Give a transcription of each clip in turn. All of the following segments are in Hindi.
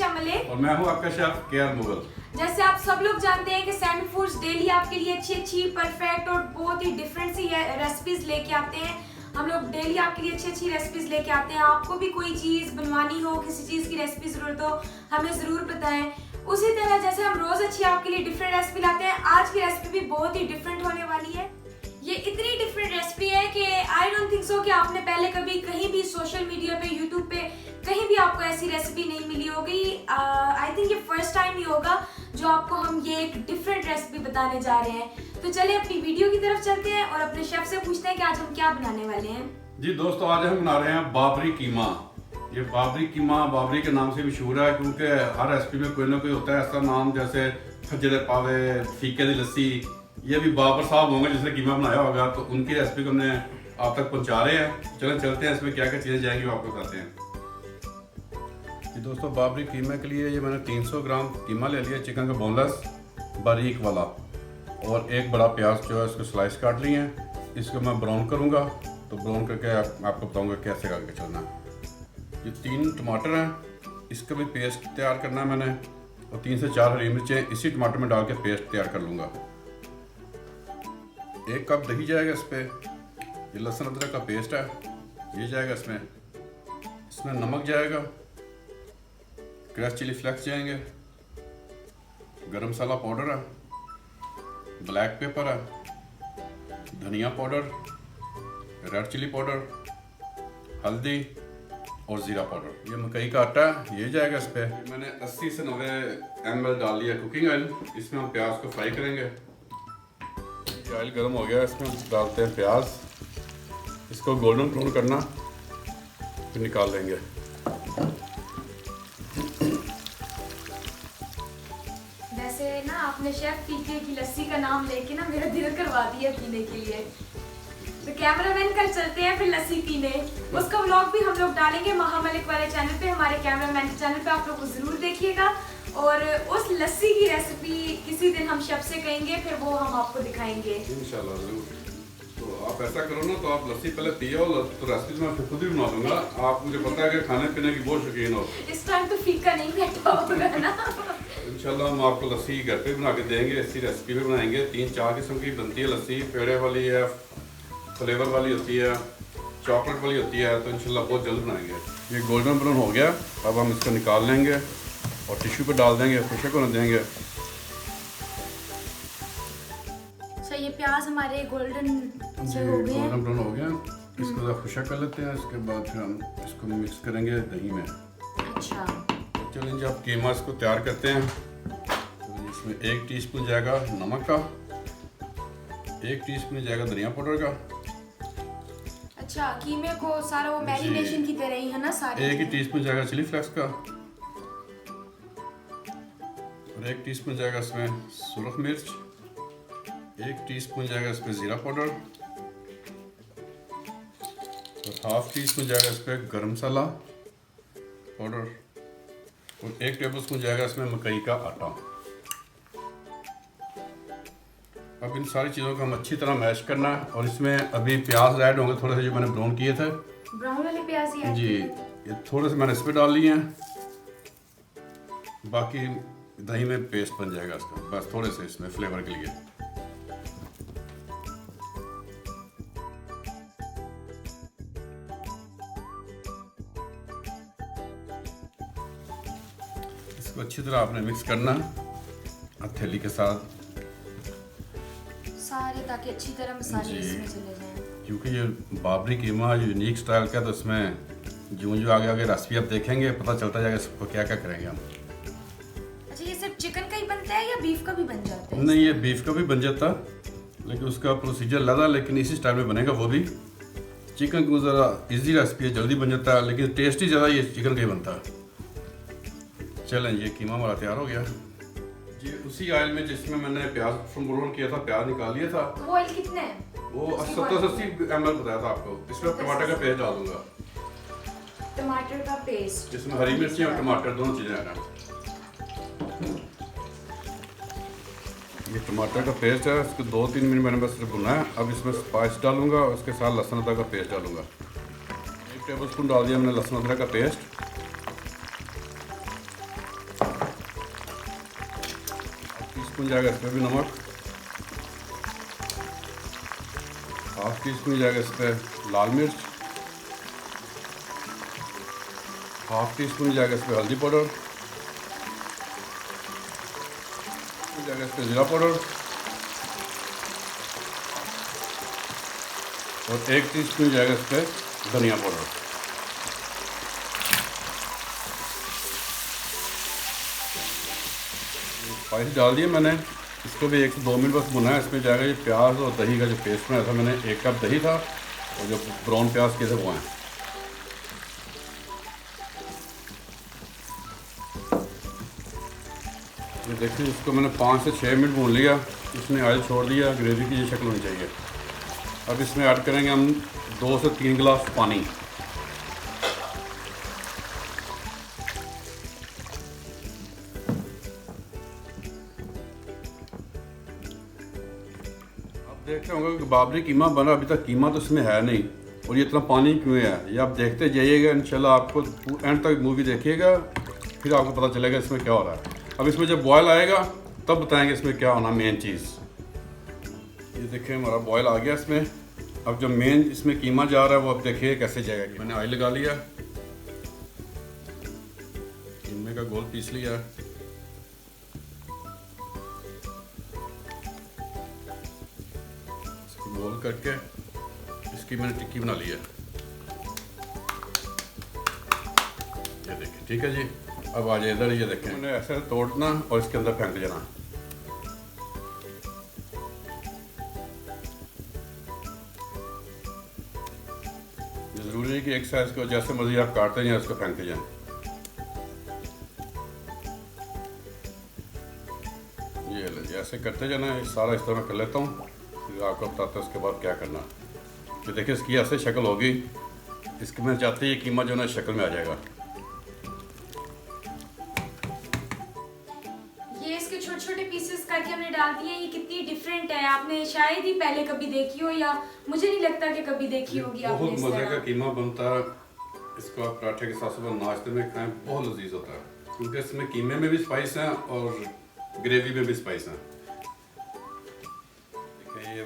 आयशा मलिक और मैं हूं आपका शेफ केआर मुगल। जैसे आप सब लोग जानते हैं कि सैमी फूड्स डेली आपके लिए अच्छी परफेक्ट और बहुत ही डिफरेंट सी रेसिपीज लेके आते हैं। हम लोग डेली आपके लिए अच्छी रेसिपीज लेके आते हैं। आपको भी कोई चीज़ बनवानी हो, किसी चीज़ की रेसिपी ज़रूरत हो, हमें ज़रूर बताएं। उसी तरह जैसे हम रोज़ अच्छी आपके लिए डिफरेंट रेसिपी लाते हैं, आज की रेसिपी भी बहुत ही डिफरेंट होने वाली है। ये इतनी डिफरेंट रेसिपी है कि आई डोंट थिंक सो कि आपने पहले कभी कहीं भी सोशल मीडिया पे, यूट्यूब पे कहीं भी आपको ऐसी रेसिपी नहीं मिली होगी। आई थिंक ये फर्स्ट टाइम ही होगा जो आपको हम ये एक डिफरेंट रेसिपी बताने जा रहे हैं। तो चलिए अपनी वीडियो की तरफ चलते हैं और अपने शेफ से पूछते हैं कि आज हम क्या बनाने वाले हैं। जी दोस्तों, आज हम बना रहे हैं बाबरी कीमा। ये बाबरी कीमा बाबरी के नाम से मशहूर है क्योंकि हर रेसिपी में कोई ना कोई होता है ऐसा नाम, जैसे खजरे पावे, फीके दी लस्सी। ये भी बाबर साहब होंगे जिसने कीमा बनाया होगा, तो उनकी रेसिपी को हमने आप तक पहुंचा रहे हैं। चलें चलते हैं, इसमें क्या क्या चीज़ें जाएंगी वो आपको बताते हैं। जी दोस्तों, बाबरी कीमे के लिए ये मैंने 300 ग्राम कीमा ले लिया, चिकन का बोनलेस बारीक वाला, और एक बड़ा प्याज जो है उसको स्लाइस काट लिए हैं। इसको मैं ब्राउन करूँगा, तो ब्राउन करके आपको बताऊँगा कैसे करके चलना है। ये 3 टमाटर हैं, इसका भी पेस्ट तैयार करना है मैंने, और 3 से 4 हरी मिर्चें इसी टमाटर में डाल के पेस्ट तैयार कर लूँगा। 1 कप दही जाएगा इस पर। ये लहसुन अदरक का पेस्ट है, ये जाएगा इसमें नमक जाएगा, क्रश चिली फ्लेक्स जाएंगे, गरम मसाला पाउडर है, ब्लैक पेपर है, धनिया पाउडर, रेड चिली पाउडर, हल्दी और ज़ीरा पाउडर। ये मकई का आटा है, ये जाएगा इस पर। मैंने 80 से 90 ml डाल लिया कुकिंग ऑयल। इसमें हम प्याज को फ्राई करेंगे। ऑयल गर्म हो गया, इसमें डालते हैं प्याज। इसको गोल्डन ब्राउन करना, फिर निकाल लेंगे। वैसे ना आपने शेफ फीके की लस्सी का नाम लेके ना मेरा दिल करवा दिया पीने के लिए। तो कैमरामैन कल चलते हैं फिर लस्सी पीने। उसका व्लॉग भी हम लोग डालेंगे महामलिक वाले चैनल पे, हमारे कैमरामैन के चैनल पे, आप लोग जरूर देखिएगा। और उस लस्सी की रेसिपी किसी दिन हम शेफ से कहेंगे, फिर वो हम आपको दिखाएंगे इंशाल्लाह जरूर। तो आप ऐसा करो ना, तो आप लस्सी पहले पियो, तो रेसिपी मैं खुद ही बना दूंगा। आप मुझे पता है कि खाने पीने की बहुत शौकीन हो। इस टाइम तो फीका नहीं बैठा होगा ना। इंशाल्लाह हम आपको लस्सी घर पे बना के देंगे, ऐसी रेसिपी भी बनाएंगे। 3-4 किस्म की बनती है लस्सी, पेड़े वाली है, फ्लेवर वाली होती है, चॉकलेट वाली होती है। तो इंशाल्लाह बहुत जल्द बनाएंगे। ये गोल्डन ब्राउन हो गया, अब हम इसको निकाल लेंगे और टिश्यू पे डाल देंगे, खुशक होने देंगे। अच्छा, ये प्याज हमारे गोल्डन से हो गए हैं। गोल्डन ब्राउन हो गया, इसको ज़रा खुशक कर लेते हैं। इसके बाद फिर हम इसको मिक्स करेंगे दही में। अच्छा, चलिए जी, आप कीमा इसको तैयार करते हैं। तो इसमें 1 टीस्पून जाएगा नमक का, 1 टीस्पून जाएगा धनिया पाउडर का। अच्छा, कीमे को सारा वो मैरिनेशन की तरह ही है ना सारी। 1 ही टीस्पून जाएगा चिली फ्लेक्स का, और 1 टीस्पून जाएगा इसमें सुरख मिर्च, 1 टीस्पून जाएगा इसमें ज़ीरा पाउडर, और ½ टीस्पून जाएगा इस पर गरम मसाला पाउडर, और 1 टेबलस्पून जाएगा इसमें मकई का आटा। अब इन सारी चीज़ों को हम अच्छी तरह मैश करना है, और इसमें अभी प्याज ऐड होंगे थोड़े से, जो मैंने ब्राउन किए थे। ब्राउन वाले प्याज ही जी, ये थोड़े से मैंने इस पर डाल लिए हैं। बाकी दही में पेस्ट बन जाएगा इसका, बस थोड़े से इसमें फ्लेवर के लिए। इसको अच्छी तरह आपने मिक्स करना हथेली के साथ सारे, ताकि अच्छी तरह मसाले इसमें चले जाएं। क्योंकि ये बाबरी कीमा यूनिक स्टाइल का, तो इसमें जो आगे आगे रेसिपी आप देखेंगे पता चलता जाएगा इसको क्या क्या करेंगे हम। अच्छा, ये सिर्फ चिकन का ही बनता है या बीफ का भी बन जाता है? नहीं, ये बीफ का भी बन जाता, लेकिन उसका प्रोसीजर लगा, लेकिन इसी स्टाइल में बनेगा वो भी। चिकन को ज़रा इजी रेसिपी है, जल्दी बन जाता है, लेकिन टेस्टी ज़्यादा ये चिकन का ही बनता है। चलें, ये कीमा हमारा तैयार हो गया जी। उसी ऑयल में जिसमें मैंने प्याज ब्राउन किया था, प्याज निकाल लिया था। तो वो ऑयल कितने है? वो 70-80 ml बताया था आपको। इसमें टमाटर का पेस्ट डाल दूंगा, टमाटर का पेस्ट, इसमें हरी मिर्ची और टमाटर दोनों चीज़ें हैं। ये टमाटर का पेस्ट है, इसको 2-3 मिनट मैंने बस भुना है। अब इसमें स्पाइस डालूंगा और उसके साथ लहसुन अदरक का पेस्ट डालूंगा। 1 टेबलस्पून डाल दिया मैंने लहसुन अदरक का पेस्ट। टीस्पून जाएगा इस पर भी नमक, हाफ टी स्पून जाएगा इस पर लाल मिर्च, हाफ टी स्पून जाएगा इस पर हल्दी पाउडर, जाएगा इस पर जीरा पाउडर और 1 टीस्पून जाएगा इस पर धनिया पाउडर। स्पाइस डाल दिए मैंने, इसको भी 1 से 2 मिनट बस भुना है। इसमें जाएगा ये प्याज और दही का जो पेस्ट बनाया था मैंने, 1 कप दही था और जो ब्राउन प्याज के थे वो हैं। ये देखिए इसको मैंने 5 से 6 मिनट भून लिया, इसने ऑयल छोड़ दिया, ग्रेवी की ये शक्ल होनी चाहिए। अब इसमें ऐड करेंगे हम 2 से 3 गिलास पानी। देखते होंगे कि बाबरी कीमा बना, अभी तक कीमा तो इसमें है नहीं और ये इतना पानी क्यों है, ये आप देखते जाइएगा। इंशाल्लाह आपको एंड तक मूवी देखिएगा, फिर आपको पता चलेगा इसमें क्या हो रहा है। अब इसमें जब बॉयल आएगा तब बताएंगे इसमें क्या होना मेन चीज़। ये देखिए हमारा बॉयल आ गया इसमें। अब जो मेन इसमें कीमा जा रहा है वो अब देखिए कैसे जाएगा। मैंने ऑयल लगा लिया, कीमे का गोल पीस लिया, रोल करके इसकी मैंने टिक्की बना ली है। ये देखिए, ठीक है जी। अब आ जाए इधर, ये देखें मैंने ऐसे तोड़ना और इसके अंदर फेंक देना। जरूरी नहीं कि एक साइज को जैसे मर्जी आप काटते जाएं उसको फेंकते जाएं। ये ले ऐसे करते जाना, ये सारा इस तरह मैं कर लेता हूँ, फिर आपको बताता हूँ उसके बाद क्या करना। तो देखिए इसकी ऐसे शक्ल होगी, इसकी मैं चाहती है कीमा जो है शक्ल में आ जाएगा। ये इसके छोटे छोटे पीसेस करके हमने डाल दिए। ये कितनी डिफरेंट है, आपने शायद ही पहले कभी देखी हो, या मुझे नहीं लगता कि कभी देखी होगी आपने। बहुत मजे का कीमा बनता है, इसको आप पराठे के साथ सुबह नाश्ते में खाएं, बहुत लजीज होता है, क्योंकि इसमें कीमे में भी स्पाइस है और ग्रेवी में भी स्पाइस है। ये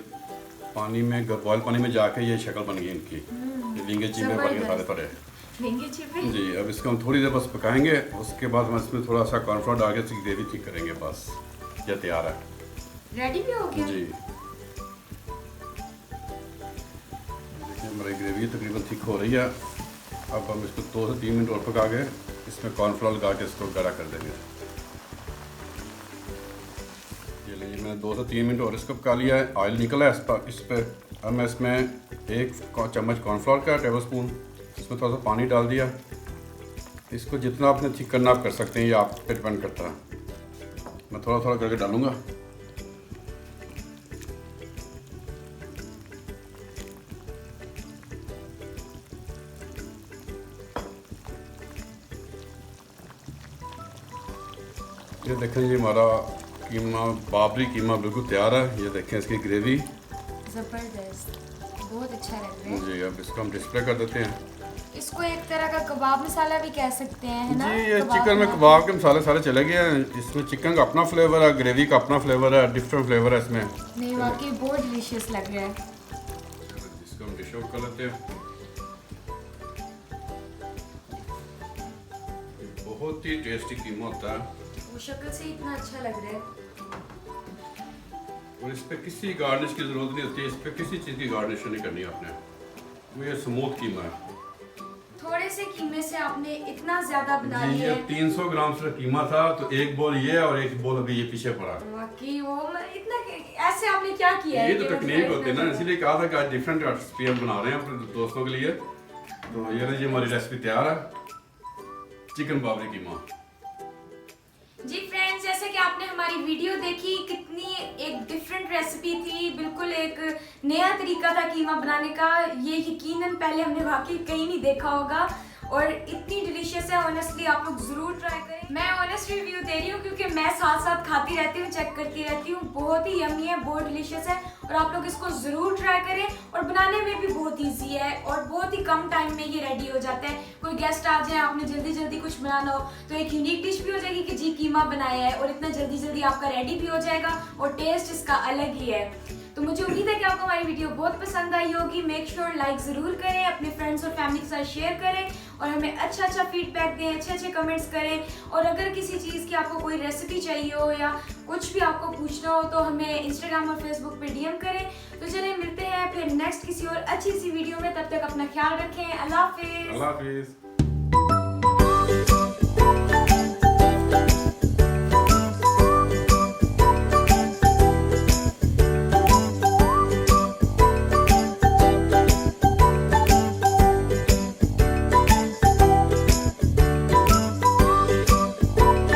पानी में बॉयल पानी में जाके ये शक्ल बन गई इनकी, ये लींगे चीमे बन गए सारे पड़े जी। अब इसको हम थोड़ी देर बस पकाएंगे, उसके बाद हम इसमें थोड़ा सा कॉर्नफ्लोर डाल के इसकी ग्रेवी ठीक करेंगे। बस ये तैयार है, रेडी भी हो गया जी। देखिए हमारी ग्रेवी तकरीबन ठीक हो रही है। अब हम इसको 2 से 3 मिनट और पका के इसमें कॉर्नफ्लोर लगा के इसको गाढ़ा कर देंगे। ये लीजिए मैंने 2 से 3 मिनट और इसको पका लिया है, ऑयल निकला है इस पर। अब मैं इसमें 1 चम्मच कॉर्नफ्लोर का टेबल स्पून, इसमें थोड़ा सा पानी डाल दिया। इसको जितना आपने ठीक करना आप कर सकते हैं, ये आप पे डिपेंड करता है। मैं थोड़ा थोड़ा करके डालूंगा। ये देखें जी हमारा कीमा, बाबरी कीमा बिल्कुल तैयार है। ये देखें इसकी ग्रेवी जबरदस्त, बहुत अच्छा लग रहा है जी। अब इसको हम डिस्प्ले कर देते हैं। इसको एक तरह का कबाब मसाला भी कह सकते हैं, है ना? जी ये चिकन में कबाब के मसाले सारे चले गए हैं। इसमें चिकन का अपना फ्लेवर है, ग्रेवी का अपना फ्लेवर है, डिफरेंट फ्लेवर है इसमें। नहीं वाकई बहुत डिलीशियस लग रहा है। इसको हम डिश आउट कर लेते हैं। बहुत ही टेस्टी कीमा होता है, वो शक्ल से इतना अच्छा लग रहा है। और इस पे किसी गार्निश की जरूरत नहीं होती, इस पे किसी चीज़ की गार्निश नहीं करनी आपने, वो ये स्मूथ कीमा है। थोड़े से कीमे से आपने इतना ज्यादा बना जी लिया ये है। 300 ग्राम से कीमा था, तो 1 बोल ये और 1 बोल अभी ये पीछे पड़ा। वाकई वो इतना ऐसे आपने क्या किया है? ये तो टेक्निक होती है ना, इसीलिए कहा था कि आज डिफरेंट रेसिपी हम बना रहे हैं अपने दोस्तों के लिए। तो ये लीजिए हमारी रेसिपी तैयार है, चिकन बाबरी कीमा। जी फ्रेंड्स, जैसे कि आपने हमारी वीडियो देखी, कितनी एक डिफरेंट रेसिपी थी, बिल्कुल एक नया तरीका था कीमा बनाने का। ये यकीनन पहले हमने वाकई कहीं नहीं देखा होगा और इतनी डिलीशियस है। ऑनेस्टली आप लोग जरूर ट्राई करें। मैं ऑनेस्ट ऑनेस्ट रिव्यू दे रही हूँ क्योंकि मैं साथ साथ खाती रहती हूँ, चेक करती रहती हूँ। बहुत ही यम्मी है, बहुत डिलीशियस है और आप लोग इसको जरूर ट्राई करें। और बनाने में भी बहुत इजी है और बहुत ही कम टाइम में ये रेडी हो जाता है। कोई गेस्ट आ जाए, आपने जल्दी जल्दी कुछ बनाना हो तो एक यूनिक डिश भी हो जाएगी कि जी कीमा बनाया है, और इतना जल्दी जल्दी आपका रेडी भी हो जाएगा और टेस्ट इसका अलग ही है। तो मुझे उम्मीद है कि आपको हमारी वीडियो बहुत पसंद आई होगी। मेक श्योर लाइक ज़रूर करें, अपने फ्रेंड्स और फैमिली के साथ शेयर करें और हमें अच्छा फीडबैक दें, अच्छे कमेंट्स करें। और अगर किसी चीज़ की आपको कोई रेसिपी चाहिए हो या कुछ भी आपको पूछना हो तो हमें इंस्टाग्राम और फेसबुक पे डीएम करें। तो चलिए मिलते हैं फिर नेक्स्ट किसी और अच्छी सी वीडियो में। तब तक अपना ख्याल रखें। अल्लाह हाफिज़। अल्लाह हाफिज़।